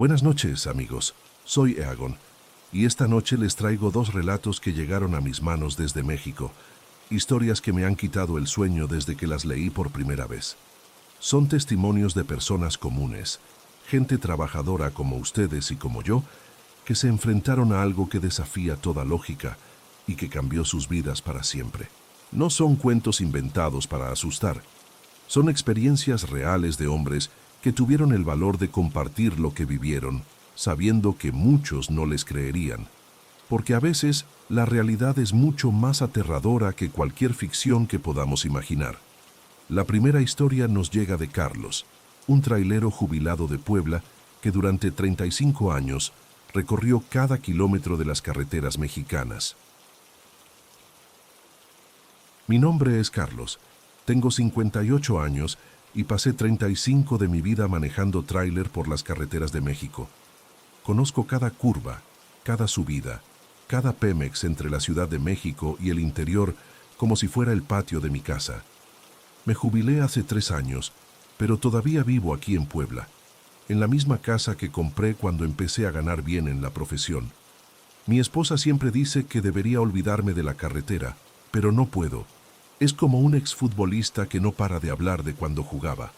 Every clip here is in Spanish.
Buenas noches, amigos. Soy Eagon, y esta noche les traigo dos relatos que llegaron a mis manos desde México, historias que me han quitado el sueño desde que las leí por primera vez. Son testimonios de personas comunes, gente trabajadora como ustedes y como yo, que se enfrentaron a algo que desafía toda lógica y que cambió sus vidas para siempre. No son cuentos inventados para asustar, son experiencias reales de hombres que tuvieron el valor de compartir lo que vivieron, sabiendo que muchos no les creerían, porque a veces la realidad es mucho más aterradora que cualquier ficción que podamos imaginar. La primera historia nos llega de Carlos, un trailero jubilado de Puebla que durante 35 años recorrió cada kilómetro de las carreteras mexicanas. Mi nombre es Carlos, tengo 58 años y pasé 35 de mi vida manejando tráiler por las carreteras de México. Conozco cada curva, cada subida, cada Pemex entre la Ciudad de México y el interior como si fuera el patio de mi casa. Me jubilé hace 3 años, pero todavía vivo aquí en Puebla, en la misma casa que compré cuando empecé a ganar bien en la profesión. Mi esposa siempre dice que debería olvidarme de la carretera, pero no puedo. Es como un exfutbolista que no para de hablar de cuando jugaba.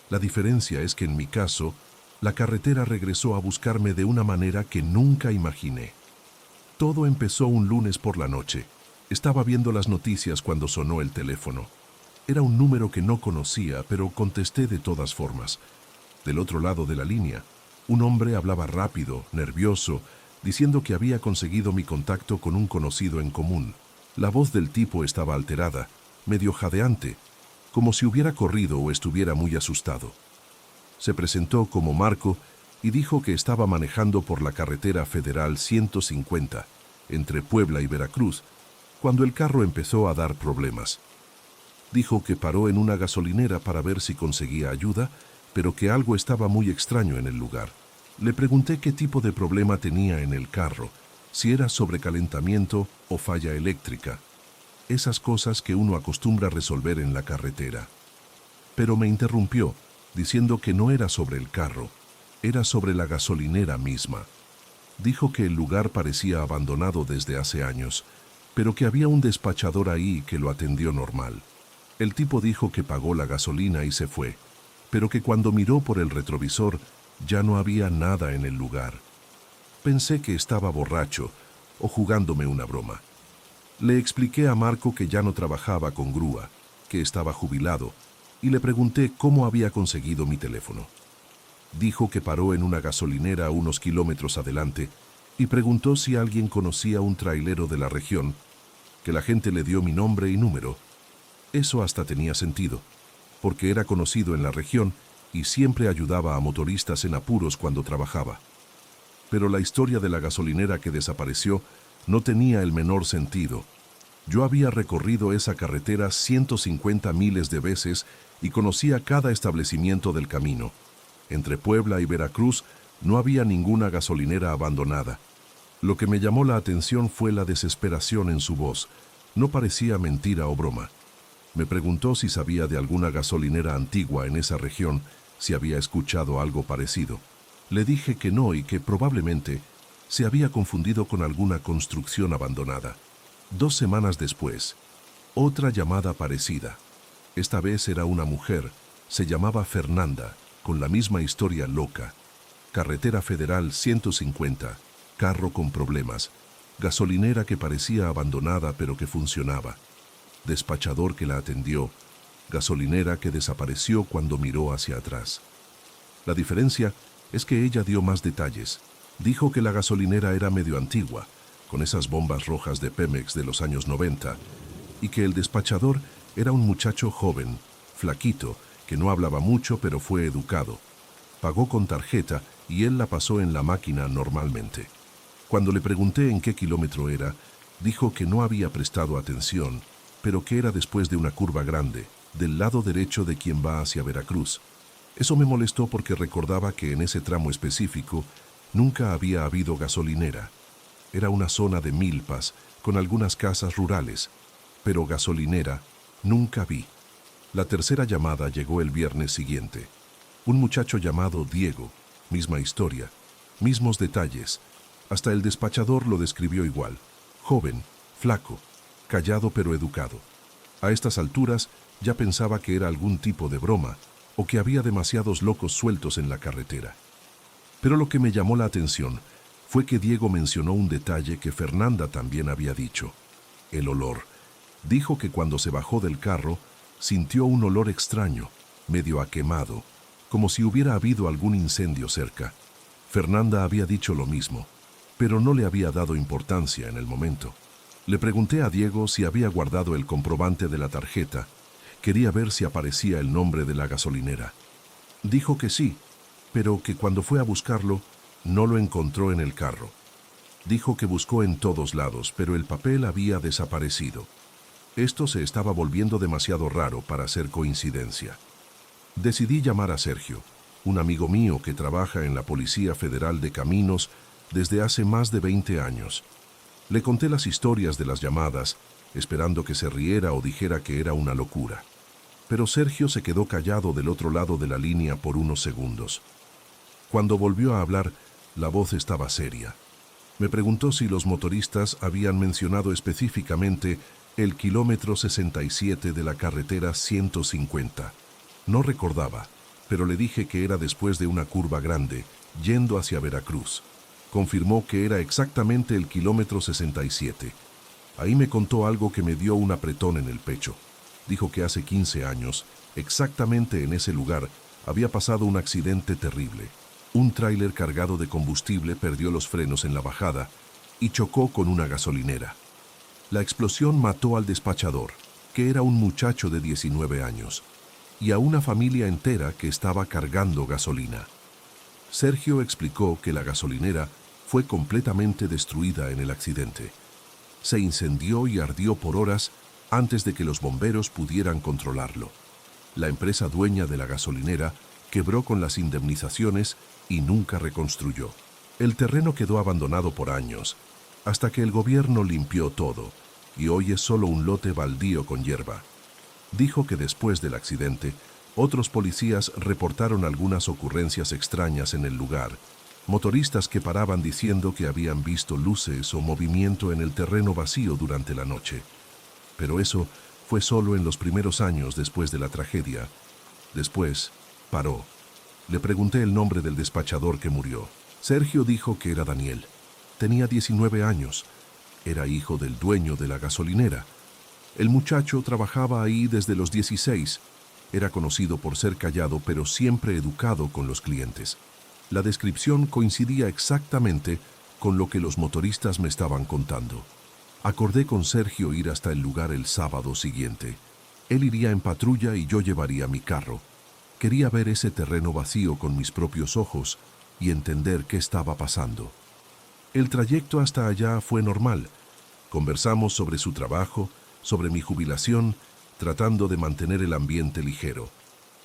La diferencia es que en mi caso, la carretera regresó a buscarme de una manera que nunca imaginé. Todo empezó un lunes por la noche. Estaba viendo las noticias cuando sonó el teléfono. Era un número que no conocía, pero contesté de todas formas. Del otro lado de la línea, un hombre hablaba rápido, nervioso, diciendo que había conseguido mi contacto con un conocido en común. La voz del tipo estaba alterada, medio jadeante, como si hubiera corrido o estuviera muy asustado. Se presentó como Marco y dijo que estaba manejando por la carretera federal 150, entre Puebla y Veracruz, cuando el carro empezó a dar problemas. Dijo que paró en una gasolinera para ver si conseguía ayuda, pero que algo estaba muy extraño en el lugar. Le pregunté qué tipo de problema tenía en el carro, si era sobrecalentamiento o falla eléctrica, esas cosas que uno acostumbra a resolver en la carretera. Pero me interrumpió, diciendo que no era sobre el carro, era sobre la gasolinera misma. Dijo que el lugar parecía abandonado desde hace años, pero que había un despachador ahí que lo atendió normal. El tipo dijo que pagó la gasolina y se fue, pero que cuando miró por el retrovisor ya no había nada en el lugar. Pensé que estaba borracho o jugándome una broma. Le expliqué a Marco que ya no trabajaba con grúa, que estaba jubilado, y le pregunté cómo había conseguido mi teléfono. Dijo que paró en una gasolinera a unos kilómetros adelante y preguntó si alguien conocía un trailero de la región, que la gente le dio mi nombre y número. Eso hasta tenía sentido, porque era conocido en la región y siempre ayudaba a motoristas en apuros cuando trabajaba. Pero la historia de la gasolinera que desapareció no tenía el menor sentido. Yo había recorrido esa carretera 150 miles de veces y conocía cada establecimiento del camino. Entre Puebla y Veracruz no había ninguna gasolinera abandonada. Lo que me llamó la atención fue la desesperación en su voz. No parecía mentira o broma. Me preguntó si sabía de alguna gasolinera antigua en esa región, si había escuchado algo parecido. Le dije que no y que probablemente se había confundido con alguna construcción abandonada. 2 semanas después, otra llamada parecida. Esta vez era una mujer, se llamaba Fernanda, con la misma historia loca. Carretera federal 150, carro con problemas, gasolinera que parecía abandonada pero que funcionaba, despachador que la atendió, gasolinera que desapareció cuando miró hacia atrás. La diferencia es que ella dio más detalles. Dijo que la gasolinera era medio antigua, con esas bombas rojas de Pemex de los años 90, y que el despachador era un muchacho joven, flaquito, que no hablaba mucho pero fue educado. Pagó con tarjeta y él la pasó en la máquina normalmente. Cuando le pregunté en qué kilómetro era, dijo que no había prestado atención, pero que era después de una curva grande, del lado derecho de quien va hacia Veracruz. Eso me molestó porque recordaba que en ese tramo específico nunca había habido gasolinera. Era una zona de milpas, con algunas casas rurales, pero gasolinera nunca vi. La tercera llamada llegó el viernes siguiente. Un muchacho llamado Diego, misma historia, mismos detalles. Hasta el despachador lo describió igual. Joven, flaco, callado pero educado. A estas alturas ya pensaba que era algún tipo de broma o que había demasiados locos sueltos en la carretera. Pero lo que me llamó la atención fue que Diego mencionó un detalle que Fernanda también había dicho: el olor. Dijo que cuando se bajó del carro sintió un olor extraño, medio a quemado, como si hubiera habido algún incendio cerca. Fernanda había dicho lo mismo, pero no le había dado importancia en el momento. Le pregunté a Diego si había guardado el comprobante de la tarjeta. Quería ver si aparecía el nombre de la gasolinera. Dijo que sí, pero que cuando fue a buscarlo, no lo encontró en el carro. Dijo que buscó en todos lados, pero el papel había desaparecido. Esto se estaba volviendo demasiado raro para ser coincidencia. Decidí llamar a Sergio, un amigo mío que trabaja en la Policía Federal de Caminos desde hace más de 20 años. Le conté las historias de las llamadas, esperando que se riera o dijera que era una locura. Pero Sergio se quedó callado del otro lado de la línea por unos segundos. Cuando volvió a hablar, la voz estaba seria. Me preguntó si los motoristas habían mencionado específicamente el kilómetro 67 de la carretera 150. No recordaba, pero le dije que era después de una curva grande, yendo hacia Veracruz. Confirmó que era exactamente el kilómetro 67. Ahí me contó algo que me dio un apretón en el pecho. Dijo que hace 15 años, exactamente en ese lugar, había pasado un accidente terrible. Un tráiler cargado de combustible perdió los frenos en la bajada y chocó con una gasolinera. La explosión mató al despachador, que era un muchacho de 19 años, y a una familia entera que estaba cargando gasolina. Sergio explicó que la gasolinera fue completamente destruida en el accidente. Se incendió y ardió por horas antes de que los bomberos pudieran controlarlo. La empresa dueña de la gasolinera quebró con las indemnizaciones y nunca reconstruyó. El terreno quedó abandonado por años, hasta que el gobierno limpió todo, y hoy es solo un lote baldío con hierba. Dijo que después del accidente, otros policías reportaron algunas ocurrencias extrañas en el lugar, motoristas que paraban diciendo que habían visto luces o movimiento en el terreno vacío durante la noche. Pero eso fue solo en los primeros años después de la tragedia. Después, paró. Le pregunté el nombre del despachador que murió. Sergio dijo que era Daniel. Tenía 19 años. Era hijo del dueño de la gasolinera. El muchacho trabajaba ahí desde los 16. Era conocido por ser callado, pero siempre educado con los clientes. La descripción coincidía exactamente con lo que los motoristas me estaban contando. Acordé con Sergio ir hasta el lugar el sábado siguiente. Él iría en patrulla y yo llevaría mi carro. Quería ver ese terreno vacío con mis propios ojos y entender qué estaba pasando. El trayecto hasta allá fue normal. Conversamos sobre su trabajo, sobre mi jubilación, tratando de mantener el ambiente ligero.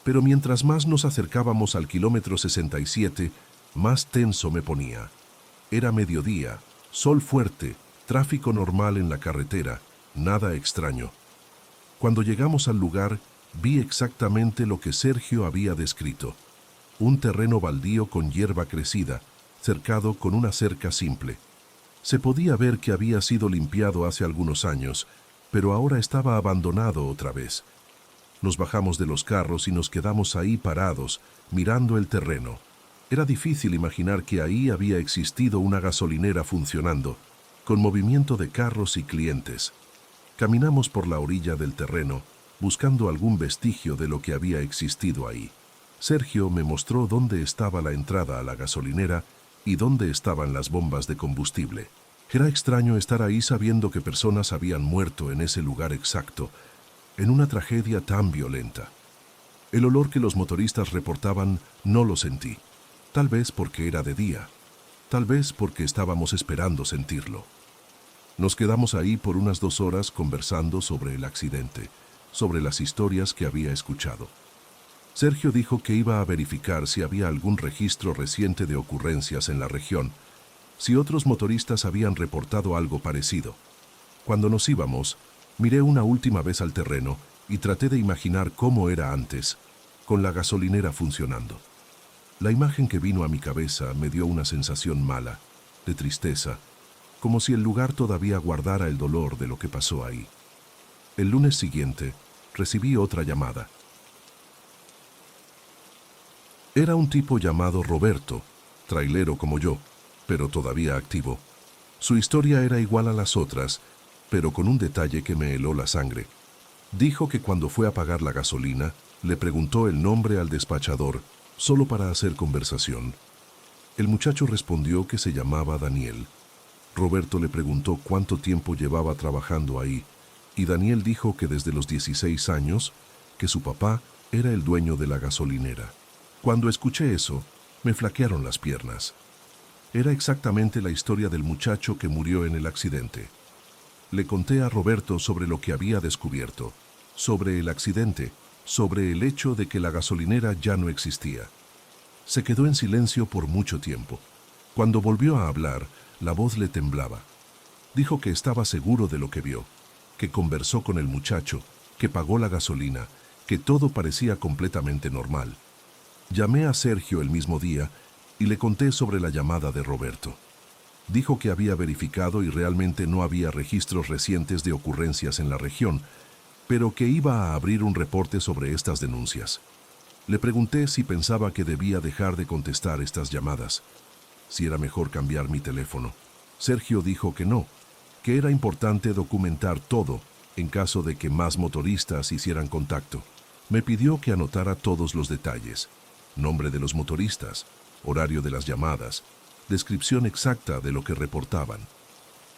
Pero mientras más nos acercábamos al kilómetro 67, más tenso me ponía. Era mediodía, sol fuerte, tráfico normal en la carretera, nada extraño. Cuando llegamos al lugar, vi exactamente lo que Sergio había descrito. Un terreno baldío con hierba crecida, cercado con una cerca simple. Se podía ver que había sido limpiado hace algunos años, pero ahora estaba abandonado otra vez. Nos bajamos de los carros y nos quedamos ahí parados, mirando el terreno. Era difícil imaginar que ahí había existido una gasolinera funcionando, con movimiento de carros y clientes. Caminamos por la orilla del terreno, buscando algún vestigio de lo que había existido ahí. Sergio me mostró dónde estaba la entrada a la gasolinera y dónde estaban las bombas de combustible. Era extraño estar ahí sabiendo que personas habían muerto en ese lugar exacto, en una tragedia tan violenta. El olor que los motoristas reportaban no lo sentí, tal vez porque era de día, tal vez porque estábamos esperando sentirlo. Nos quedamos ahí por unas 2 horas conversando sobre el accidente, sobre las historias que había escuchado. Sergio dijo que iba a verificar si había algún registro reciente de ocurrencias en la región, si otros motoristas habían reportado algo parecido. Cuando nos íbamos, miré una última vez al terreno y traté de imaginar cómo era antes, con la gasolinera funcionando. La imagen que vino a mi cabeza me dio una sensación mala, de tristeza, como si el lugar todavía guardara el dolor de lo que pasó ahí. El lunes siguiente, recibí otra llamada. Era un tipo llamado Roberto, trailero como yo, pero todavía activo. Su historia era igual a las otras, pero con un detalle que me heló la sangre. Dijo que cuando fue a pagar la gasolina, le preguntó el nombre al despachador, solo para hacer conversación. El muchacho respondió que se llamaba Daniel. Roberto le preguntó cuánto tiempo llevaba trabajando ahí, y Daniel dijo que desde los 16 años, que su papá era el dueño de la gasolinera. Cuando escuché eso, me flaquearon las piernas. Era exactamente la historia del muchacho que murió en el accidente. Le conté a Roberto sobre lo que había descubierto, sobre el accidente, sobre el hecho de que la gasolinera ya no existía. Se quedó en silencio por mucho tiempo. Cuando volvió a hablar, la voz le temblaba. Dijo que estaba seguro de lo que vio, que conversó con el muchacho, que pagó la gasolina, que todo parecía completamente normal. Llamé a Sergio el mismo día y le conté sobre la llamada de Roberto. Dijo que había verificado y realmente no había registros recientes de ocurrencias en la región, pero que iba a abrir un reporte sobre estas denuncias. Le pregunté si pensaba que debía dejar de contestar estas llamadas, si era mejor cambiar mi teléfono. Sergio dijo que no, que era importante documentar todo en caso de que más motoristas hicieran contacto. Me pidió que anotara todos los detalles: nombre de los motoristas, horario de las llamadas, descripción exacta de lo que reportaban.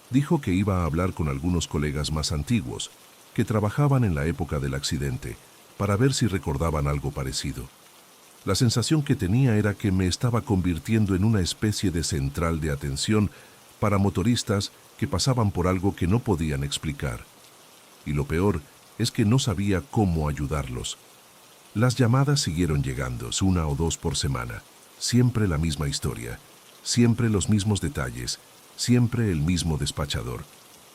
Dijo que iba a hablar con algunos colegas más antiguos, que trabajaban en la época del accidente, para ver si recordaban algo parecido. La sensación que tenía era que me estaba convirtiendo en una especie de central de atención para motoristas que pasaban por algo que no podían explicar. Y lo peor es que no sabía cómo ayudarlos. Las llamadas siguieron llegando, una o dos por semana. Siempre la misma historia, siempre los mismos detalles, siempre el mismo despachador.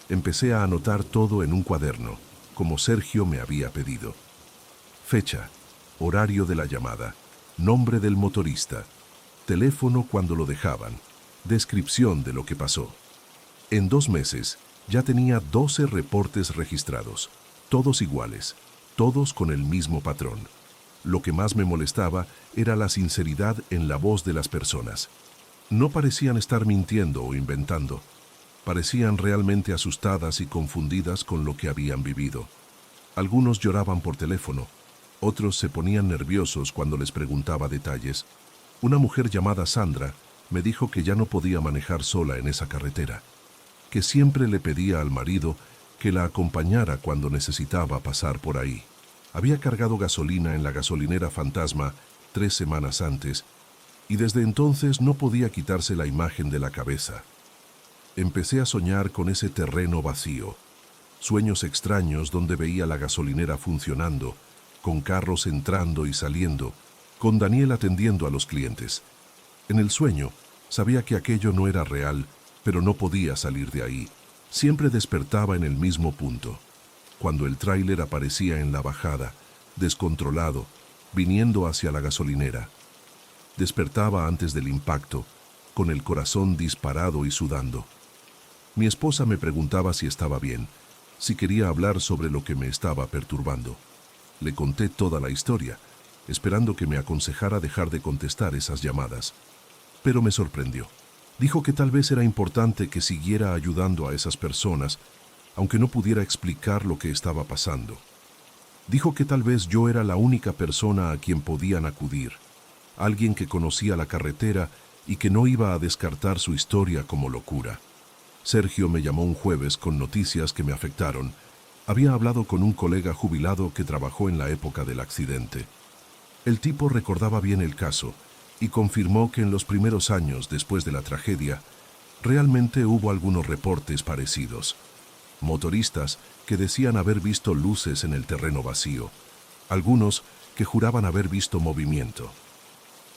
Empecé a anotar todo en un cuaderno, como Sergio me había pedido. Fecha, horario de la llamada, nombre del motorista, teléfono cuando lo dejaban, descripción de lo que pasó. En 2 meses ya tenía 12 reportes registrados, todos iguales, todos con el mismo patrón. Lo que más me molestaba era la sinceridad en la voz de las personas. No parecían estar mintiendo o inventando. Parecían realmente asustadas y confundidas con lo que habían vivido. Algunos lloraban por teléfono, otros se ponían nerviosos cuando les preguntaba detalles. Una mujer llamada Sandra me dijo que ya no podía manejar sola en esa carretera, que siempre le pedía al marido que la acompañara cuando necesitaba pasar por ahí. Había cargado gasolina en la gasolinera Fantasma 3 semanas antes y desde entonces no podía quitarse la imagen de la cabeza. Empecé a soñar con ese terreno vacío, sueños extraños donde veía la gasolinera funcionando, con carros entrando y saliendo, con Daniel atendiendo a los clientes. En el sueño sabía que aquello no era real, pero no podía salir de ahí. Siempre despertaba en el mismo punto, cuando el tráiler aparecía en la bajada, descontrolado, viniendo hacia la gasolinera. Despertaba antes del impacto, con el corazón disparado y sudando. Mi esposa me preguntaba si estaba bien, si quería hablar sobre lo que me estaba perturbando. Le conté toda la historia, esperando que me aconsejara dejar de contestar esas llamadas. Pero me sorprendió. Dijo que tal vez era importante que siguiera ayudando a esas personas, aunque no pudiera explicar lo que estaba pasando. Dijo que tal vez yo era la única persona a quien podían acudir, alguien que conocía la carretera y que no iba a descartar su historia como locura. Sergio me llamó un jueves con noticias que me afectaron. Había hablado con un colega jubilado que trabajó en la época del accidente. El tipo recordaba bien el caso y confirmó que en los primeros años después de la tragedia, realmente hubo algunos reportes parecidos. Motoristas que decían haber visto luces en el terreno vacío, algunos que juraban haber visto movimiento.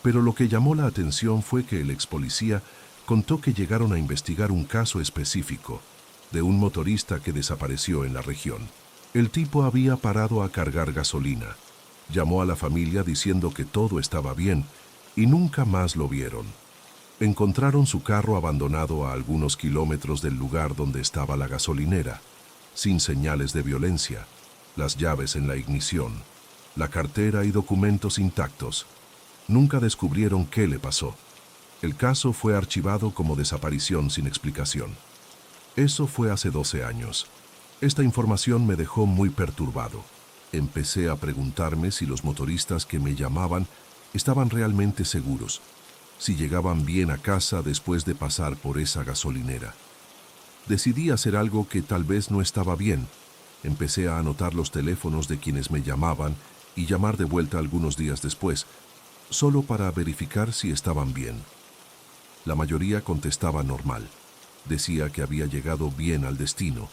Pero lo que llamó la atención fue que el ex policía contó que llegaron a investigar un caso específico de un motorista que desapareció en la región. El tipo había parado a cargar gasolina. Llamó a la familia diciendo que todo estaba bien y nunca más lo vieron. Encontraron su carro abandonado a algunos kilómetros del lugar donde estaba la gasolinera, sin señales de violencia, las llaves en la ignición, la cartera y documentos intactos. Nunca descubrieron qué le pasó. El caso fue archivado como desaparición sin explicación. Eso fue hace 12 años. Esta información me dejó muy perturbado. Empecé a preguntarme si los motoristas que me llamaban estaban realmente seguros, si llegaban bien a casa después de pasar por esa gasolinera. Decidí hacer algo que tal vez no estaba bien. Empecé a anotar los teléfonos de quienes me llamaban y llamar de vuelta algunos días después, solo para verificar si estaban bien. La mayoría contestaba normal. Decía que había llegado bien al destino,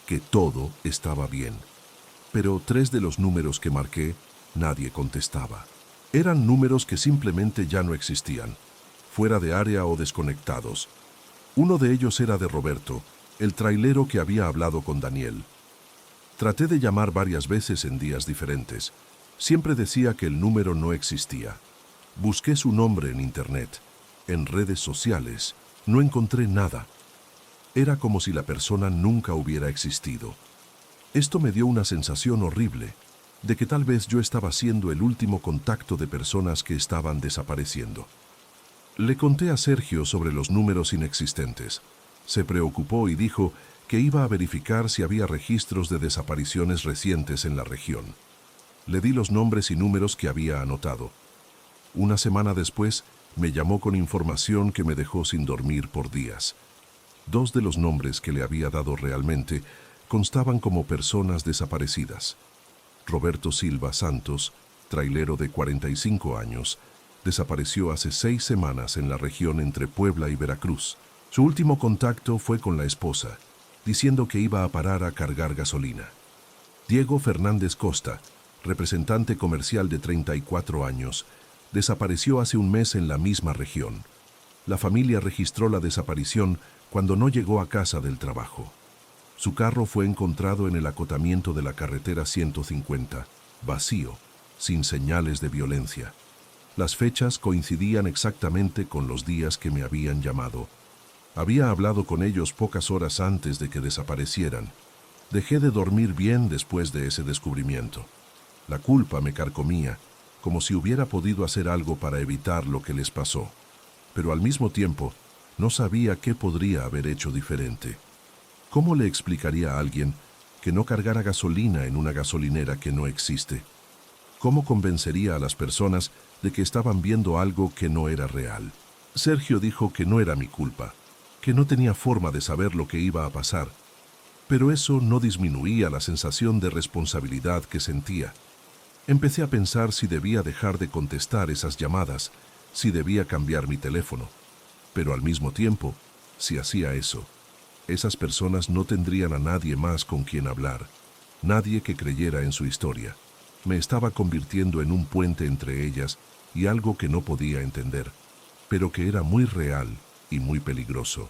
que todo estaba bien. Pero 3 de los números que marqué, nadie contestaba. Eran números que simplemente ya no existían, fuera de área o desconectados. Uno de ellos era de Roberto, el trailero que había hablado con Daniel. Traté de llamar varias veces en días diferentes. Siempre decía que el número no existía. Busqué su nombre en internet, en redes sociales. No encontré nada. Era como si la persona nunca hubiera existido. Esto me dio una sensación horrible, de que tal vez yo estaba siendo el último contacto de personas que estaban desapareciendo. Le conté a Sergio sobre los números inexistentes. Se preocupó y dijo que iba a verificar si había registros de desapariciones recientes en la región. Le di los nombres y números que había anotado. Una semana después, me llamó con información que me dejó sin dormir por días. 2 de los nombres que le había dado realmente constaban como personas desaparecidas. Roberto Silva Santos, trailero de 45 años, desapareció hace 6 semanas en la región entre Puebla y Veracruz. Su último contacto fue con la esposa, diciendo que iba a parar a cargar gasolina. Diego Fernández Costa, representante comercial de 34 años, desapareció hace un mes en la misma región. La familia registró la desaparición cuando no llegó a casa del trabajo. Su carro fue encontrado en el acotamiento de la carretera 150, vacío, sin señales de violencia. Las fechas coincidían exactamente con los días que me habían llamado. Había hablado con ellos pocas horas antes de que desaparecieran. Dejé de dormir bien después de ese descubrimiento. La culpa me carcomía, como si hubiera podido hacer algo para evitar lo que les pasó. Pero al mismo tiempo, no sabía qué podría haber hecho diferente. ¿Cómo le explicaría a alguien que no cargara gasolina en una gasolinera que no existe? ¿Cómo convencería a las personas de que estaban viendo algo que no era real? Sergio dijo que no era mi culpa, que no tenía forma de saber lo que iba a pasar, pero eso no disminuía la sensación de responsabilidad que sentía. Empecé a pensar si debía dejar de contestar esas llamadas, si debía cambiar mi teléfono. Pero al mismo tiempo, si hacía eso, esas personas no tendrían a nadie más con quien hablar, nadie que creyera en su historia. Me estaba convirtiendo en un puente entre ellas y algo que no podía entender, pero que era muy real y muy peligroso.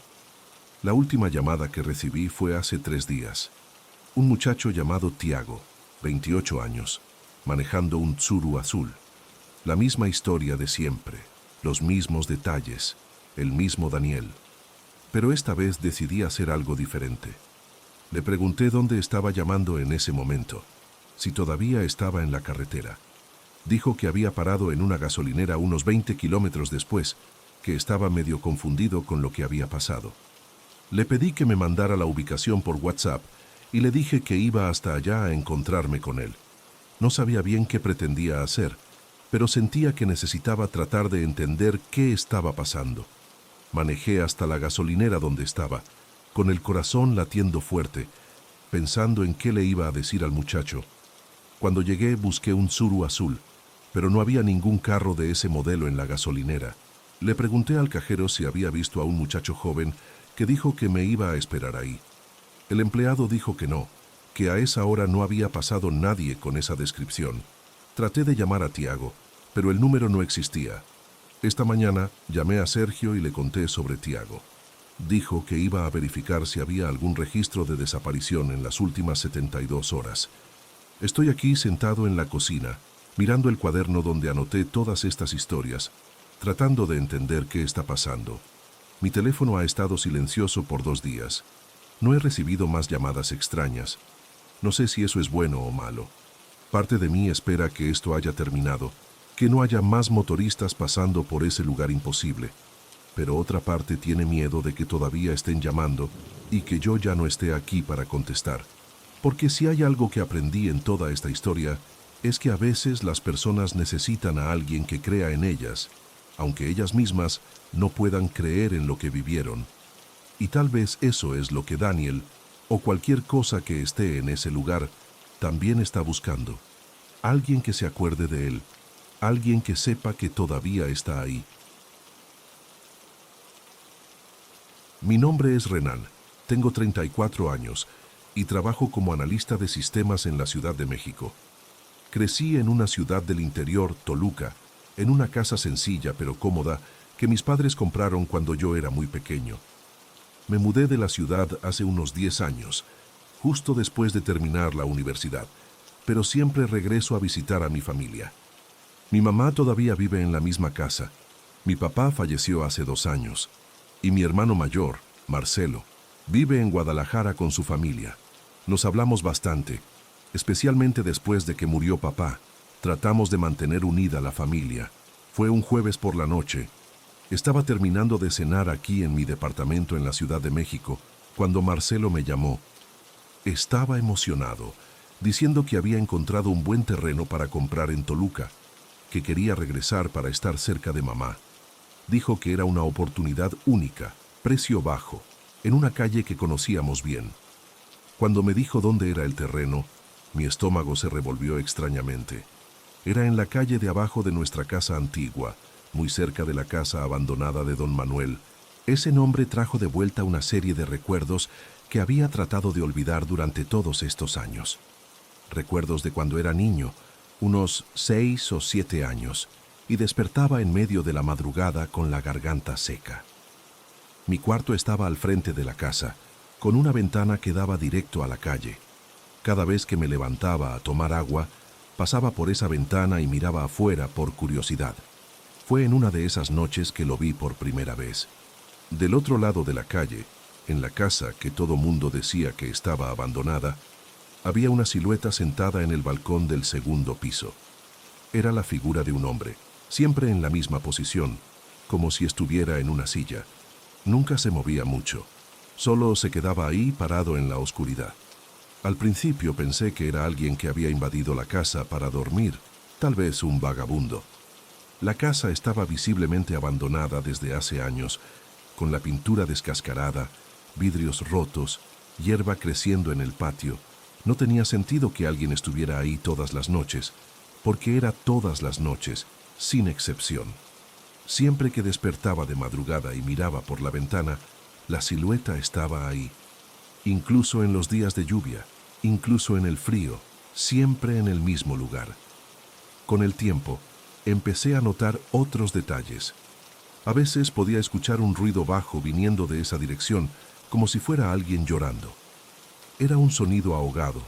La última llamada que recibí fue hace 3 días. Un muchacho llamado Tiago, 28 años, manejando un Tsuru azul. La misma historia de siempre, los mismos detalles, el mismo Daniel. Pero esta vez decidí hacer algo diferente. Le pregunté dónde estaba llamando en ese momento, si todavía estaba en la carretera. Dijo que había parado en una gasolinera unos 20 kilómetros después, que estaba medio confundido con lo que había pasado. Le pedí que me mandara la ubicación por WhatsApp y le dije que iba hasta allá a encontrarme con él. No sabía bien qué pretendía hacer, pero sentía que necesitaba tratar de entender qué estaba pasando. Manejé hasta la gasolinera donde estaba, con el corazón latiendo fuerte, pensando en qué le iba a decir al muchacho. Cuando llegué busqué un Tsuru azul, pero no había ningún carro de ese modelo en la gasolinera. Le pregunté al cajero si había visto a un muchacho joven que dijo que me iba a esperar ahí. El empleado dijo que no, que a esa hora no había pasado nadie con esa descripción. Traté de llamar a Tiago, pero el número no existía. Esta mañana llamé a Sergio y le conté sobre Tiago. Dijo que iba a verificar si había algún registro de desaparición en las últimas 72 horas. Estoy aquí sentado en la cocina, mirando el cuaderno donde anoté todas estas historias, tratando de entender qué está pasando. Mi teléfono ha estado silencioso por 2 días. No he recibido más llamadas extrañas. No sé si eso es bueno o malo. Parte de mí espera que esto haya terminado, que no haya más motoristas pasando por ese lugar imposible. Pero otra parte tiene miedo de que todavía estén llamando y que yo ya no esté aquí para contestar. Porque si hay algo que aprendí en toda esta historia, es que a veces las personas necesitan a alguien que crea en ellas, aunque ellas mismas no puedan creer en lo que vivieron. Y tal vez eso es lo que Daniel, o cualquier cosa que esté en ese lugar, también está buscando. Alguien que se acuerde de él, alguien que sepa que todavía está ahí. Mi nombre es Renan, tengo 34 años y trabajo como analista de sistemas en la Ciudad de México. Crecí en una ciudad del interior, Toluca, en una casa sencilla pero cómoda que mis padres compraron cuando yo era muy pequeño. Me mudé de la ciudad hace unos 10 años, justo después de terminar la universidad, pero siempre regreso a visitar a mi familia. Mi mamá todavía vive en la misma casa. Mi papá falleció hace 2 años. Y mi hermano mayor, Marcelo, vive en Guadalajara con su familia. Nos hablamos bastante, especialmente después de que murió papá. Tratamos de mantener unida la familia. Fue un jueves por la noche. Estaba terminando de cenar aquí en mi departamento en la Ciudad de México cuando Marcelo me llamó. Estaba emocionado, diciendo que había encontrado un buen terreno para comprar en Toluca, que quería regresar para estar cerca de mamá. Dijo que era una oportunidad única, precio bajo, en una calle que conocíamos bien. Cuando me dijo dónde era el terreno, mi estómago se revolvió extrañamente. Era en la calle de abajo de nuestra casa antigua, muy cerca de la casa abandonada de don Manuel. Ese nombre trajo de vuelta una serie de recuerdos que había tratado de olvidar durante todos estos años. Recuerdos de cuando era niño, unos 6 o 7 años, y despertaba en medio de la madrugada con la garganta seca. Mi cuarto estaba al frente de la casa, con una ventana que daba directo a la calle. Cada vez que me levantaba a tomar agua, pasaba por esa ventana y miraba afuera por curiosidad. Fue en una de esas noches que lo vi por primera vez. Del otro lado de la calle, en la casa que todo mundo decía que estaba abandonada, había una silueta sentada en el balcón del segundo piso. Era la figura de un hombre, siempre en la misma posición, como si estuviera en una silla. Nunca se movía mucho, solo se quedaba ahí parado en la oscuridad. Al principio pensé que era alguien que había invadido la casa para dormir, tal vez un vagabundo. La casa estaba visiblemente abandonada desde hace años, con la pintura descascarada, vidrios rotos, hierba creciendo en el patio. No tenía sentido que alguien estuviera ahí todas las noches, porque era todas las noches, sin excepción. Siempre que despertaba de madrugada y miraba por la ventana, la silueta estaba ahí. Incluso en los días de lluvia, incluso en el frío, siempre en el mismo lugar. Con el tiempo, empecé a notar otros detalles. A veces podía escuchar un ruido bajo viniendo de esa dirección, como si fuera alguien llorando. Era un sonido ahogado,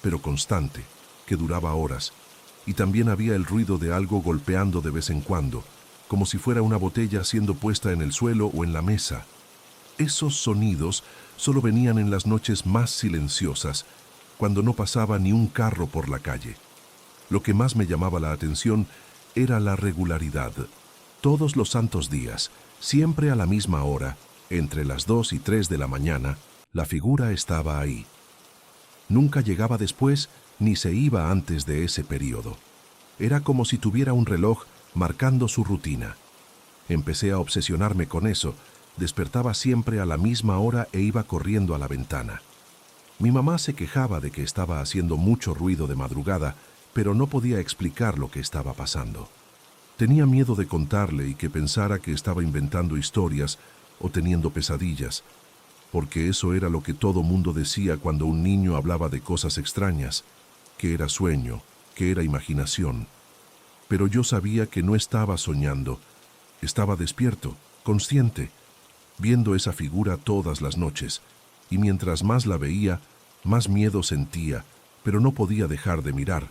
pero constante, que duraba horas, y también había el ruido de algo golpeando de vez en cuando, como si fuera una botella siendo puesta en el suelo o en la mesa. Esos sonidos solo venían en las noches más silenciosas, cuando no pasaba ni un carro por la calle. Lo que más me llamaba la atención era la regularidad. Todos los santos días, siempre a la misma hora, entre las 2 y 3 de la mañana, la figura estaba ahí. Nunca llegaba después ni se iba antes de ese periodo. Era como si tuviera un reloj marcando su rutina. Empecé a obsesionarme con eso. Despertaba siempre a la misma hora e iba corriendo a la ventana. Mi mamá se quejaba de que estaba haciendo mucho ruido de madrugada, pero no podía explicar lo que estaba pasando. Tenía miedo de contarle y que pensara que estaba inventando historias o teniendo pesadillas, porque eso era lo que todo mundo decía cuando un niño hablaba de cosas extrañas, que era sueño, que era imaginación. Pero yo sabía que no estaba soñando, estaba despierto, consciente, viendo esa figura todas las noches, y mientras más la veía, más miedo sentía, pero no podía dejar de mirar.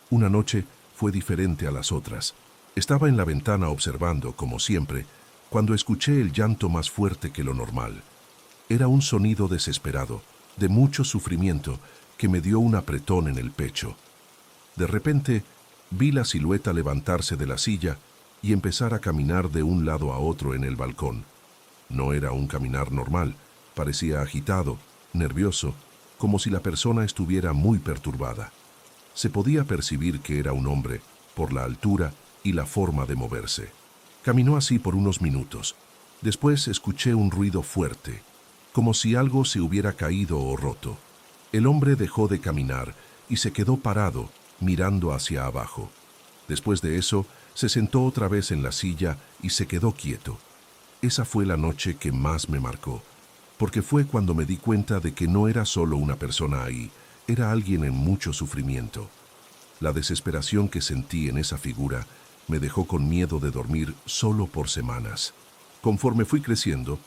Una noche fue diferente a las otras. Estaba en la ventana observando, como siempre, cuando escuché el llanto más fuerte que lo normal. Era un sonido desesperado, de mucho sufrimiento, que me dio un apretón en el pecho. De repente, vi la silueta levantarse de la silla y empezar a caminar de un lado a otro en el balcón. No era un caminar normal, parecía agitado, nervioso, como si la persona estuviera muy perturbada. Se podía percibir que era un hombre, por la altura y la forma de moverse. Caminó así por unos minutos. Después escuché un ruido fuerte, como si algo se hubiera caído o roto. El hombre dejó de caminar y se quedó parado, mirando hacia abajo. Después de eso, se sentó otra vez en la silla y se quedó quieto. Esa fue la noche que más me marcó, porque fue cuando me di cuenta de que no era solo una persona ahí, era alguien en mucho sufrimiento. La desesperación que sentí en esa figura me dejó con miedo de dormir solo por semanas. Conforme fui creciendo,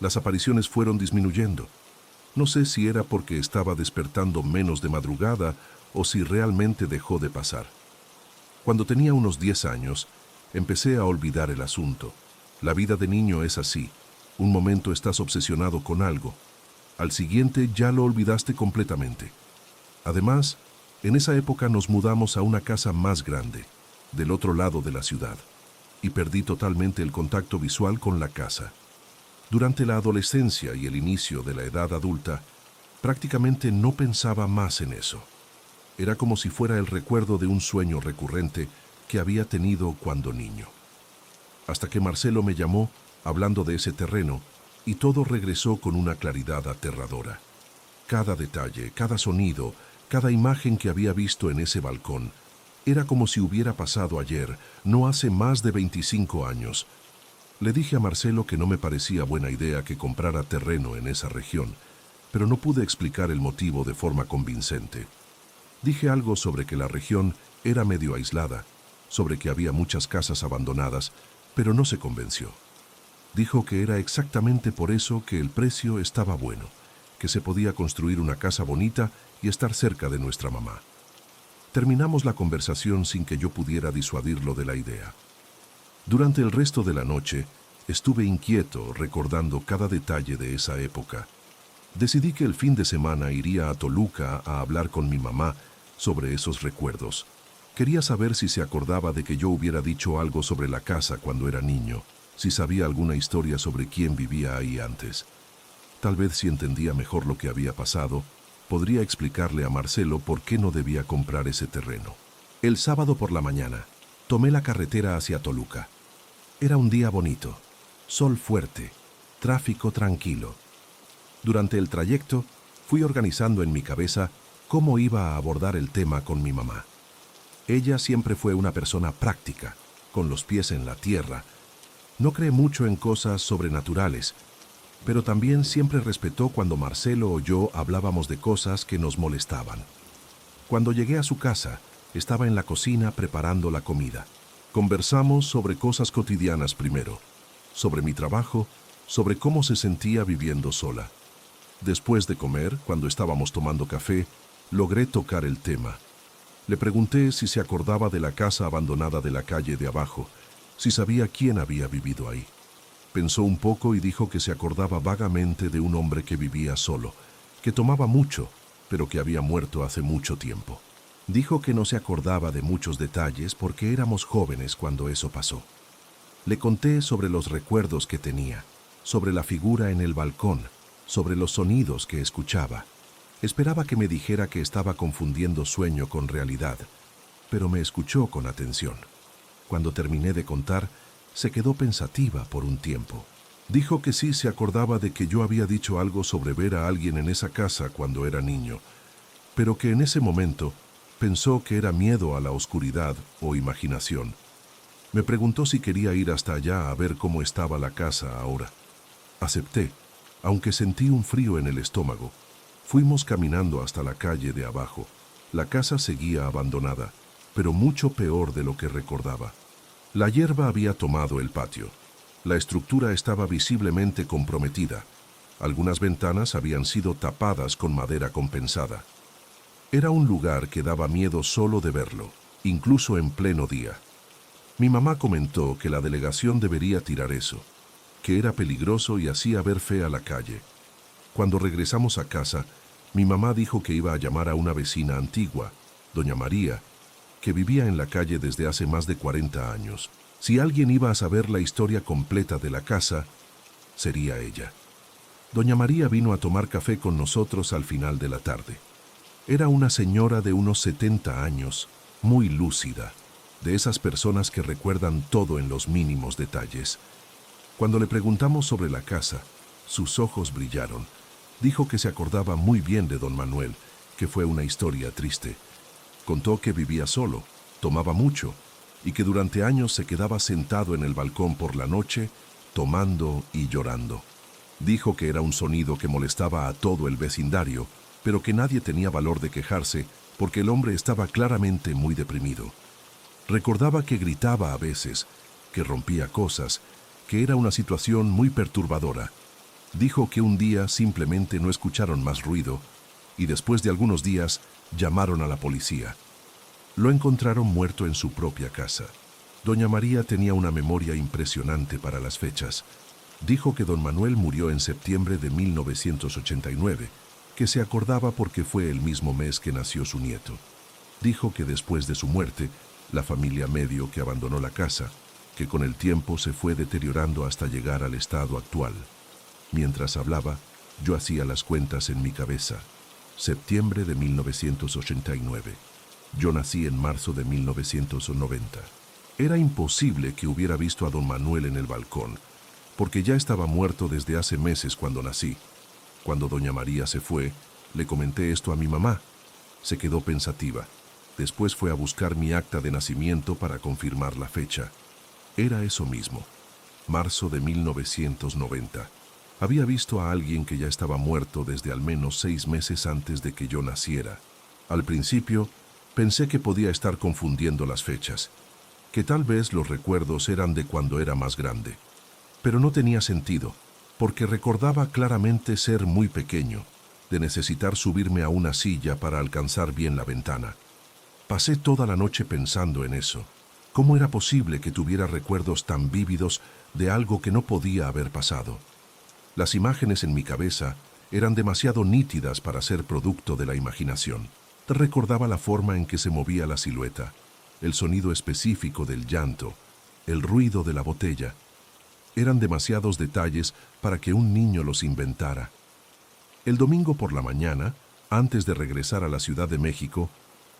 las apariciones fueron disminuyendo. No sé si era porque estaba despertando menos de madrugada o si realmente dejó de pasar. Cuando tenía unos 10 años, empecé a olvidar el asunto. La vida de niño es así. Un momento estás obsesionado con algo. Al siguiente ya lo olvidaste completamente. Además, en esa época nos mudamos a una casa más grande, del otro lado de la ciudad, y perdí totalmente el contacto visual con la casa. Durante la adolescencia y el inicio de la edad adulta, prácticamente no pensaba más en eso. Era como si fuera el recuerdo de un sueño recurrente que había tenido cuando niño. Hasta que Marcelo me llamó, hablando de ese terreno, y todo regresó con una claridad aterradora. Cada detalle, cada sonido, cada imagen que había visto en ese balcón, era como si hubiera pasado ayer, no hace más de 25 años. Le dije a Marcelo que no me parecía buena idea que comprara terreno en esa región, pero no pude explicar el motivo de forma convincente. Dije algo sobre que la región era medio aislada, sobre que había muchas casas abandonadas, pero no se convenció. Dijo que era exactamente por eso que el precio estaba bueno, que se podía construir una casa bonita y estar cerca de nuestra mamá. Terminamos la conversación sin que yo pudiera disuadirlo de la idea. Durante el resto de la noche, estuve inquieto recordando cada detalle de esa época. Decidí que el fin de semana iría a Toluca a hablar con mi mamá sobre esos recuerdos. Quería saber si se acordaba de que yo hubiera dicho algo sobre la casa cuando era niño, si sabía alguna historia sobre quién vivía ahí antes. Tal vez si entendía mejor lo que había pasado, podría explicarle a Marcelo por qué no debía comprar ese terreno. El sábado por la mañana, tomé la carretera hacia Toluca. Era un día bonito, sol fuerte, tráfico tranquilo. Durante el trayecto, fui organizando en mi cabeza cómo iba a abordar el tema con mi mamá. Ella siempre fue una persona práctica, con los pies en la tierra. No cree mucho en cosas sobrenaturales, pero también siempre respetó cuando Marcelo o yo hablábamos de cosas que nos molestaban. Cuando llegué a su casa, estaba en la cocina preparando la comida. Conversamos sobre cosas cotidianas primero, sobre mi trabajo, sobre cómo se sentía viviendo sola. Después de comer, cuando estábamos tomando café, logré tocar el tema. Le pregunté si se acordaba de la casa abandonada de la calle de abajo, si sabía quién había vivido ahí. Pensó un poco y dijo que se acordaba vagamente de un hombre que vivía solo, que tomaba mucho, pero que había muerto hace mucho tiempo. Dijo que no se acordaba de muchos detalles porque éramos jóvenes cuando eso pasó. Le conté sobre los recuerdos que tenía, sobre la figura en el balcón, sobre los sonidos que escuchaba. Esperaba que me dijera que estaba confundiendo sueño con realidad, pero me escuchó con atención. Cuando terminé de contar, se quedó pensativa por un tiempo. Dijo que sí se acordaba de que yo había dicho algo sobre ver a alguien en esa casa cuando era niño, pero que en ese momento pensó que era miedo a la oscuridad o imaginación. Me preguntó si quería ir hasta allá a ver cómo estaba la casa ahora. Acepté, aunque sentí un frío en el estómago. Fuimos caminando hasta la calle de abajo. La casa seguía abandonada, pero mucho peor de lo que recordaba. La hierba había tomado el patio. La estructura estaba visiblemente comprometida. Algunas ventanas habían sido tapadas con madera compensada. Era un lugar que daba miedo solo de verlo, incluso en pleno día. Mi mamá comentó que la delegación debería tirar eso, que era peligroso y hacía ver fea la calle. Cuando regresamos a casa, mi mamá dijo que iba a llamar a una vecina antigua, doña María, que vivía en la calle desde hace más de 40 años. Si alguien iba a saber la historia completa de la casa, sería ella. Doña María vino a tomar café con nosotros al final de la tarde. Era una señora de unos 70 años, muy lúcida, de esas personas que recuerdan todo en los mínimos detalles. Cuando le preguntamos sobre la casa, sus ojos brillaron. Dijo que se acordaba muy bien de don Manuel, que fue una historia triste. Contó que vivía solo, tomaba mucho, y que durante años se quedaba sentado en el balcón por la noche, tomando y llorando. Dijo que era un sonido que molestaba a todo el vecindario, pero que nadie tenía valor de quejarse porque el hombre estaba claramente muy deprimido. Recordaba que gritaba a veces, que rompía cosas, que era una situación muy perturbadora. Dijo que un día simplemente no escucharon más ruido y después de algunos días llamaron a la policía. Lo encontraron muerto en su propia casa. Doña María tenía una memoria impresionante para las fechas. Dijo que don Manuel murió en septiembre de 1989, que se acordaba porque fue el mismo mes que nació su nieto. Dijo que después de su muerte, la familia medio que abandonó la casa, que con el tiempo se fue deteriorando hasta llegar al estado actual. Mientras hablaba, yo hacía las cuentas en mi cabeza. Septiembre de 1989. Yo nací en marzo de 1990. Era imposible que hubiera visto a don Manuel en el balcón, porque ya estaba muerto desde hace meses cuando nací. Cuando doña María se fue, le comenté esto a mi mamá. Se quedó pensativa. Después fue a buscar mi acta de nacimiento para confirmar la fecha. Era eso mismo, marzo de 1990. Había visto a alguien que ya estaba muerto desde al menos 6 meses antes de que yo naciera. Al principio, pensé que podía estar confundiendo las fechas, que tal vez los recuerdos eran de cuando era más grande. Pero no tenía sentido, porque recordaba claramente ser muy pequeño, de necesitar subirme a una silla para alcanzar bien la ventana. Pasé toda la noche pensando en eso. ¿Cómo era posible que tuviera recuerdos tan vívidos de algo que no podía haber pasado? Las imágenes en mi cabeza eran demasiado nítidas para ser producto de la imaginación. Recordaba la forma en que se movía la silueta, el sonido específico del llanto, el ruido de la botella. Eran demasiados detalles para que un niño los inventara. El domingo por la mañana, antes de regresar a la Ciudad de México,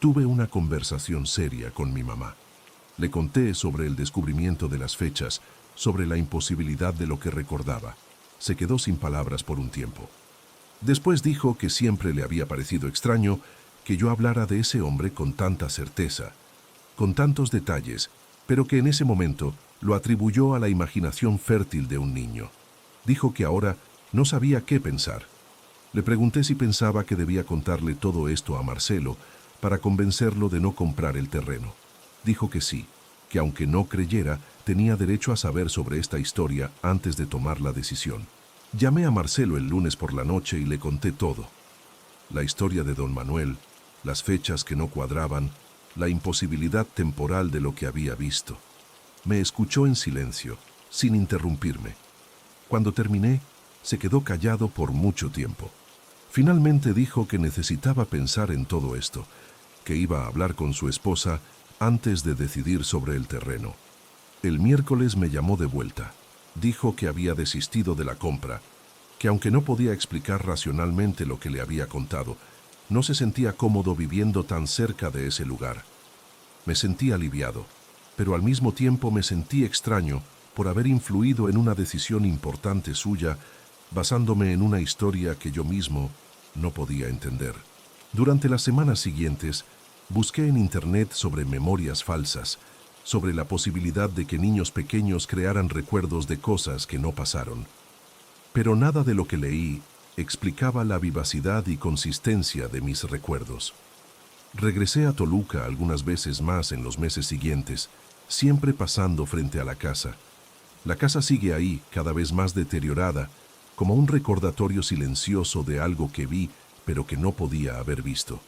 tuve una conversación seria con mi mamá. Le conté sobre el descubrimiento de las fechas, sobre la imposibilidad de lo que recordaba. Se quedó sin palabras por un tiempo. Después dijo que siempre le había parecido extraño que yo hablara de ese hombre con tanta certeza, con tantos detalles, pero que en ese momento lo atribuyó a la imaginación fértil de un niño. Dijo que ahora no sabía qué pensar. Le pregunté si pensaba que debía contarle todo esto a Marcelo para convencerlo de no comprar el terreno. Dijo que sí, que aunque no creyera, tenía derecho a saber sobre esta historia antes de tomar la decisión. Llamé a Marcelo el lunes por la noche y le conté todo. La historia de don Manuel, las fechas que no cuadraban, la imposibilidad temporal de lo que había visto. Me escuchó en silencio, sin interrumpirme. Cuando terminé, se quedó callado por mucho tiempo. Finalmente dijo que necesitaba pensar en todo esto, que iba a hablar con su esposa antes de decidir sobre el terreno. El miércoles me llamó de vuelta. Dijo que había desistido de la compra, que aunque no podía explicar racionalmente lo que le había contado, no se sentía cómodo viviendo tan cerca de ese lugar. Me sentí aliviado, pero al mismo tiempo me sentí extraño por haber influido en una decisión importante suya, basándome en una historia que yo mismo no podía entender. Durante las semanas siguientes, busqué en internet sobre memorias falsas, sobre la posibilidad de que niños pequeños crearan recuerdos de cosas que no pasaron. Pero nada de lo que leí explicaba la vivacidad y consistencia de mis recuerdos. Regresé a Toluca algunas veces más en los meses siguientes, siempre pasando frente a la casa. La casa sigue ahí, cada vez más deteriorada, como un recordatorio silencioso de algo que vi, pero que no podía haber visto.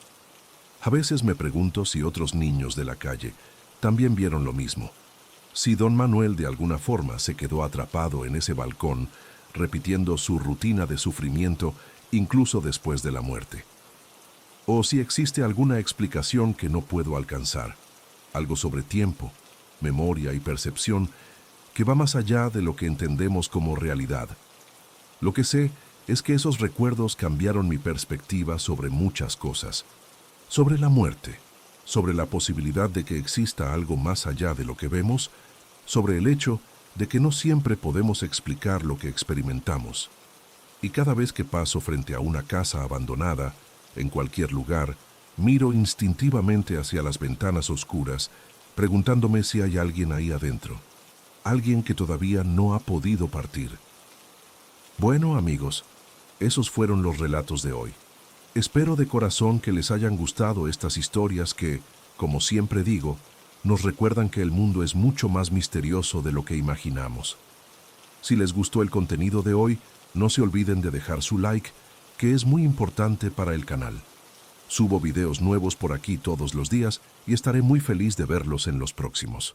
A veces me pregunto si otros niños de la calle también vieron lo mismo. Si don Manuel de alguna forma se quedó atrapado en ese balcón, repitiendo su rutina de sufrimiento incluso después de la muerte. O si existe alguna explicación que no puedo alcanzar, algo sobre tiempo, memoria y percepción que va más allá de lo que entendemos como realidad. Lo que sé es que esos recuerdos cambiaron mi perspectiva sobre muchas cosas, sobre la muerte, sobre la posibilidad de que exista algo más allá de lo que vemos, sobre el hecho de que no siempre podemos explicar lo que experimentamos. Y cada vez que paso frente a una casa abandonada, en cualquier lugar, miro instintivamente hacia las ventanas oscuras, preguntándome si hay alguien ahí adentro, alguien que todavía no ha podido partir. Bueno, amigos, esos fueron los relatos de hoy. Espero de corazón que les hayan gustado estas historias que, como siempre digo, nos recuerdan que el mundo es mucho más misterioso de lo que imaginamos. Si les gustó el contenido de hoy, no se olviden de dejar su like, que es muy importante para el canal. Subo videos nuevos por aquí todos los días y estaré muy feliz de verlos en los próximos.